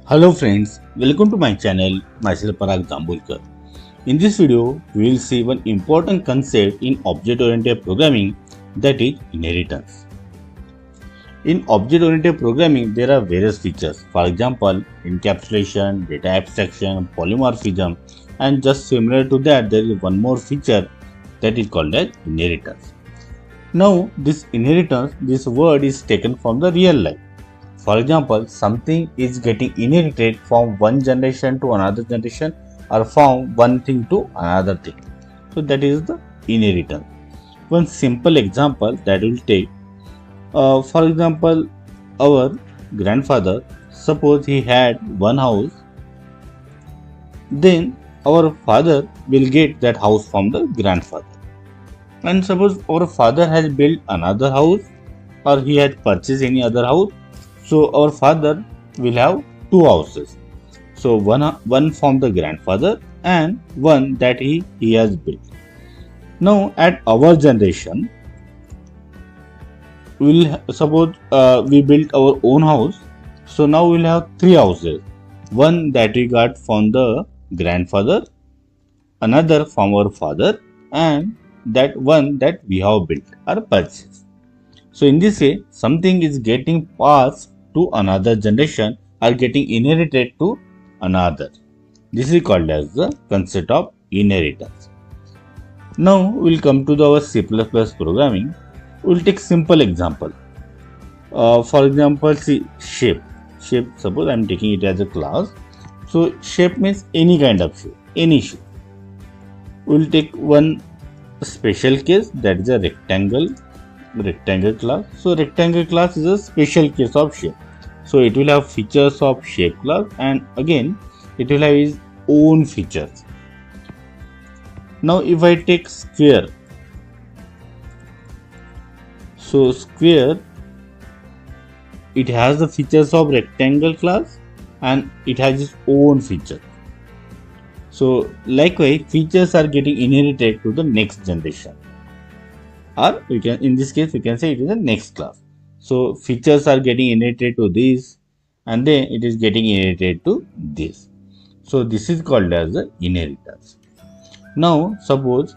Hello friends, welcome to my channel, myself Parag Dambulkar. In this video, we will see one important concept in object-oriented programming, that is inheritance. In object-oriented programming, there are various features. For example, encapsulation, data abstraction, polymorphism, and just similar to that, there is one more feature that is called as inheritance. Now, this inheritance, this word is taken from the real life. For example, something is getting inherited from one generation to another generation or from one thing to another thing. So that is the inheritance. One simple example that will take, for example, our grandfather, suppose he had one house, then our father will get that house from the grandfather. And suppose our father has built another house or he had purchased any other house, so our father will have two houses. So one from the grandfather and one that he has built. Now at our generation, we'll suppose we built our own house. So now we'll have three houses. One that we got from the grandfather, another from our father, and that one that we have built or purchased. So in this way, something is getting passed to another generation or getting inherited to another. This is called as the concept of inheritance. Now we'll come to our C++ programming. We'll take simple example. For example, see shape. Shape, suppose I'm taking it as a class. So shape means any kind of shape, any shape. We'll take one special case, that is a rectangle class. So rectangle class is a special case of shape. So it will have features of shape class and again it will have its own features. Now if I take square, so square, it has the features of rectangle class and it has its own feature. So likewise, features are getting inherited to the next generation, or we can, in this case we can say it is the next class. So features are getting inherited to this and then it is getting inherited to this. So this is called as the inheritance. Now suppose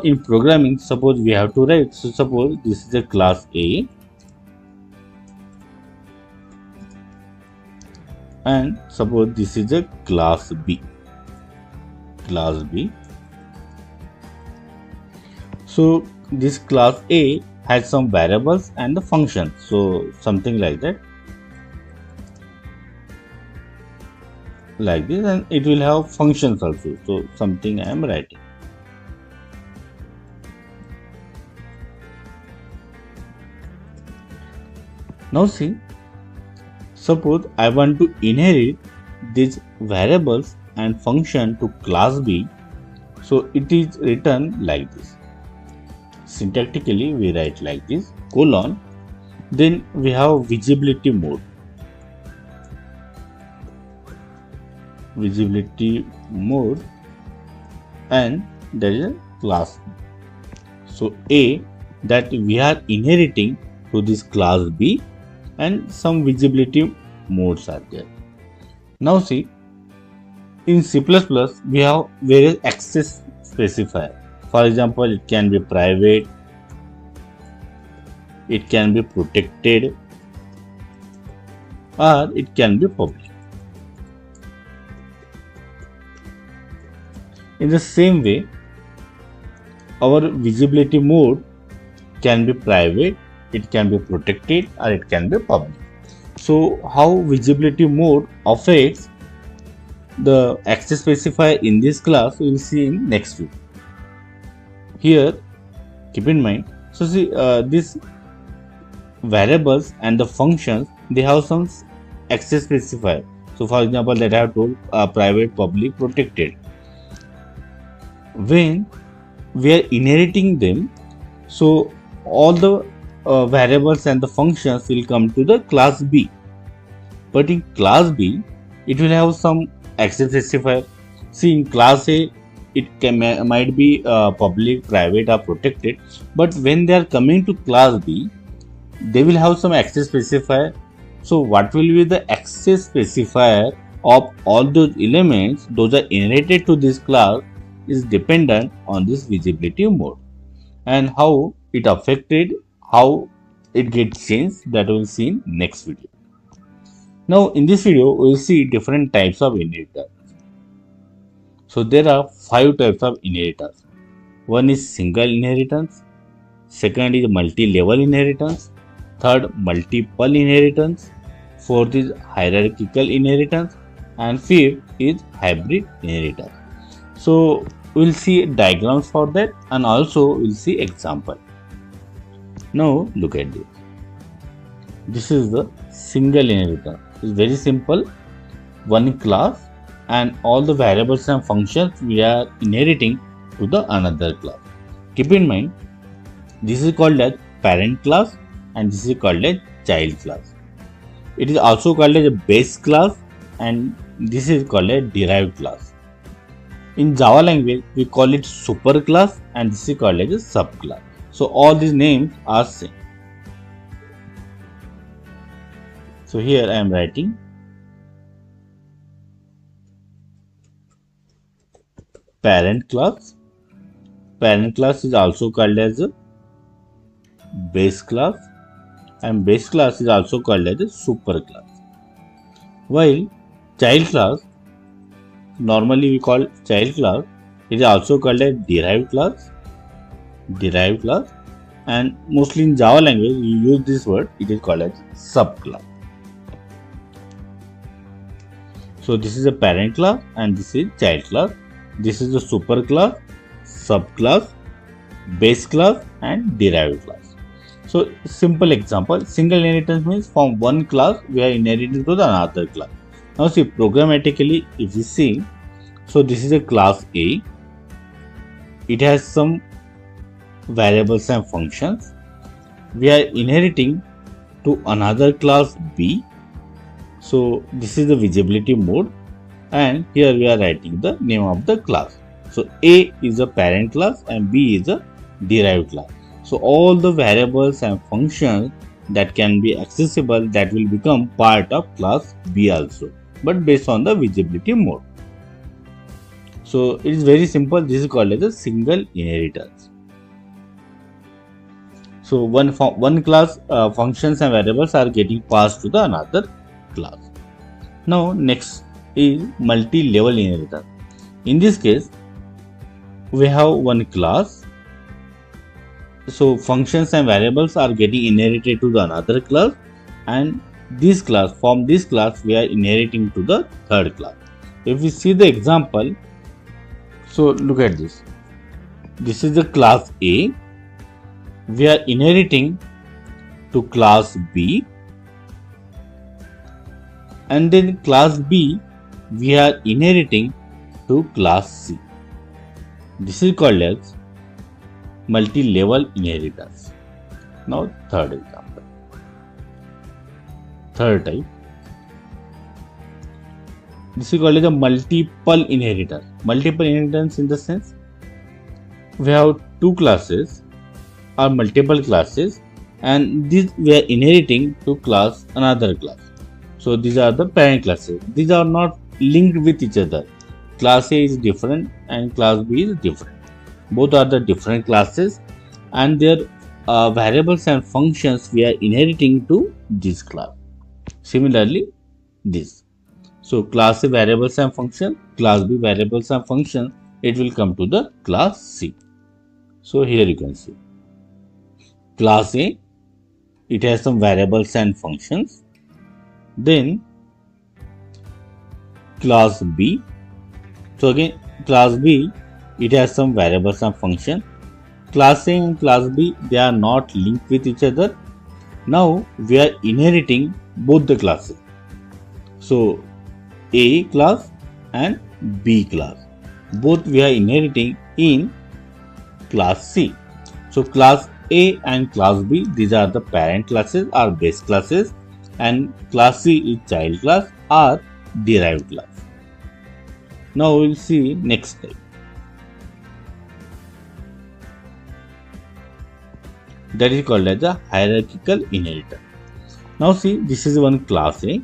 in programming, suppose we have to write, so suppose this is a class A and suppose this is a class B. So this class A has some variables and the functions, so something like that, like this, and it will have functions also, so something I am writing. Now see, suppose I want to inherit these variables and function to class B, so it is written like this. Syntactically we write like this, colon, then we have visibility mode. And there is a class. So A that we are inheriting to this class B and some visibility modes are there. Now see, in C++ we have various access specifier. For example, it can be private, it can be protected, or it can be public. In the same way, our visibility mode can be private, it can be protected, or it can be public. So how visibility mode affects the access specifier in this class, we will see in next video. Here keep in mind, so see these variables and the functions, they have some access specifier. So for example, that I have told private, public, protected. When we are inheriting them, so all the variables and the functions will come to the class B, but in class B it will have some access specifier. See, in class A it might be public, private, or protected, but when they are coming to class B, they will have some access specifier. So what will be the access specifier of all those elements those are inherited to this class is dependent on this visibility mode, and how it affected, how it gets changed, that we will see in next video. Now in this video we will see different types of inheritors. So there are 5 types of inheritors. One is single inheritance, second is multi-level inheritance, third multiple inheritance, fourth is hierarchical inheritance, and fifth is hybrid inheritance. So we'll see diagrams for that, and also we'll see example. Now look at this. This is the single inheritance. It's very simple. One class and all the variables and functions we are inheriting to the another class. Keep in mind, this is called as parent class and this is called as child class. It is also called as a base class and this is called a derived class. In Java language, we call it superclass and this is called as a subclass. So all these names are same. So here I am writing parent class. Parent class is also called as a base class and base class is also called as a superclass. While child class, normally we call child class, it is also called a derived class, and mostly in Java language we use this word, it is called as subclass. So this is a parent class and this is child class. This is the superclass, subclass, base class and derived class. So simple example, single inheritance means from one class we are inheriting to the another class. Now see, programmatically if you see, so this is a class A, it has some variables and functions. We are inheriting to another class B. So this is the visibility mode and here we are writing the name of the class. So A is a parent class and B is a derived class. So all the variables and functions that can be accessible, that will become part of class B also, but based on the visibility mode. So it is very simple. This is called as a single inheritance. So one class functions and variables are getting passed to the another class. Now next is multi-level inheritance. In this case, we have one class. So functions and variables are getting inherited to the another class, and this class, from this class we are inheriting to the third class. If we see the example, so look at this. This is the class A. We are inheriting to class B, and then class B we are inheriting to class C. This is called as multi-level inheritance. Now third example, third type. This is called as a multiple inheritance. Multiple inheritance in the sense we have two classes or multiple classes and these we are inheriting to class another class. So these are the parent classes. These are not linked with each other. Class A is different and class B is different. Both are the different classes and their variables and functions we are inheriting to this class. Similarly, this. So class A variables and function, class B variables and function, it will come to the class C. So here you can see. Class A, it has some variables and functions. Then class B. So again class B, it has some variables and function. Class A and class B, they are not linked with each other. Now we are inheriting both the classes. So A class and B class, both we are inheriting in class C. So class A and class B, these are the parent classes or base classes, and class C is child class or derived class. Now we will see next type. That is called as a hierarchical inheritance. Now see, this is one class A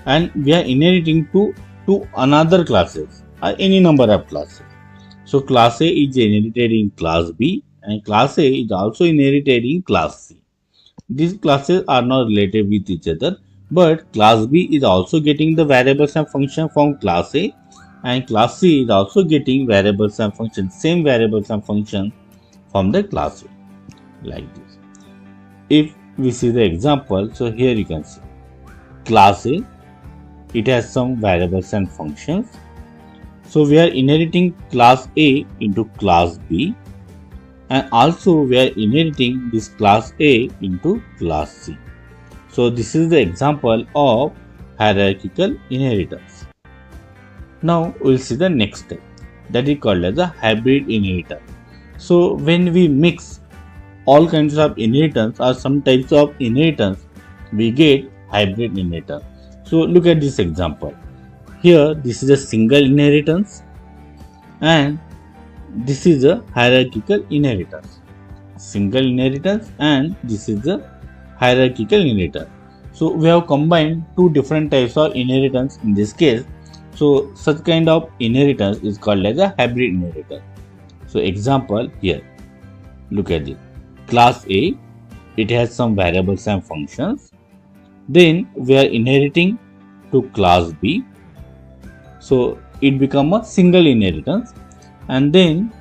and we are inheriting to another classes or any number of classes. So class A is inherited in class B and class A is also inherited in class C. These classes are not related with each other, but class B is also getting the variables and function from class A and class C is also getting variables and function, same variables and function from the class A, like this. If we see the example, so here you can see class A, it has some variables and functions. So we are inheriting class A into class B and also we are inheriting this class A into class C. So this is the example of hierarchical inheritance. Now we will see the next step, that is called as a hybrid inheritance. So when we mix all kinds of inheritance or some types of inheritance, we get hybrid inheritance. So look at this example. Here this is a single inheritance and this is a hierarchical inheritance. Single inheritance and this is a hierarchical inheritance. So we have combined two different types of inheritance in this case. So such kind of inheritance is called as a hybrid inheritance. So example here, look at it. Class A, it has some variables and functions. Then we are inheriting to class B. So it become a single inheritance. And then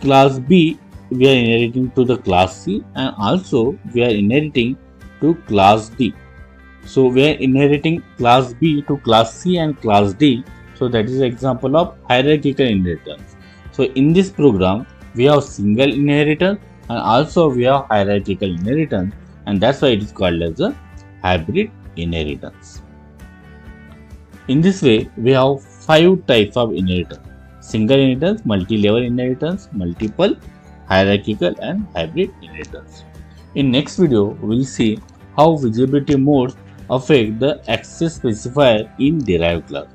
class B, we are inheriting to the class C and also we are inheriting to class D. So we are inheriting class B to class C and class D. So that is an example of hierarchical inheritance. So in this program, we have single inheritance and also we have hierarchical inheritance, and that's why it is called as a hybrid inheritance. In this way, we have 5 types of inheritance: single inheritance, multi-level inheritance, multiple, hierarchical and hybrid inheritance. In next video, we will see how visibility modes affect the access specifier in derived class.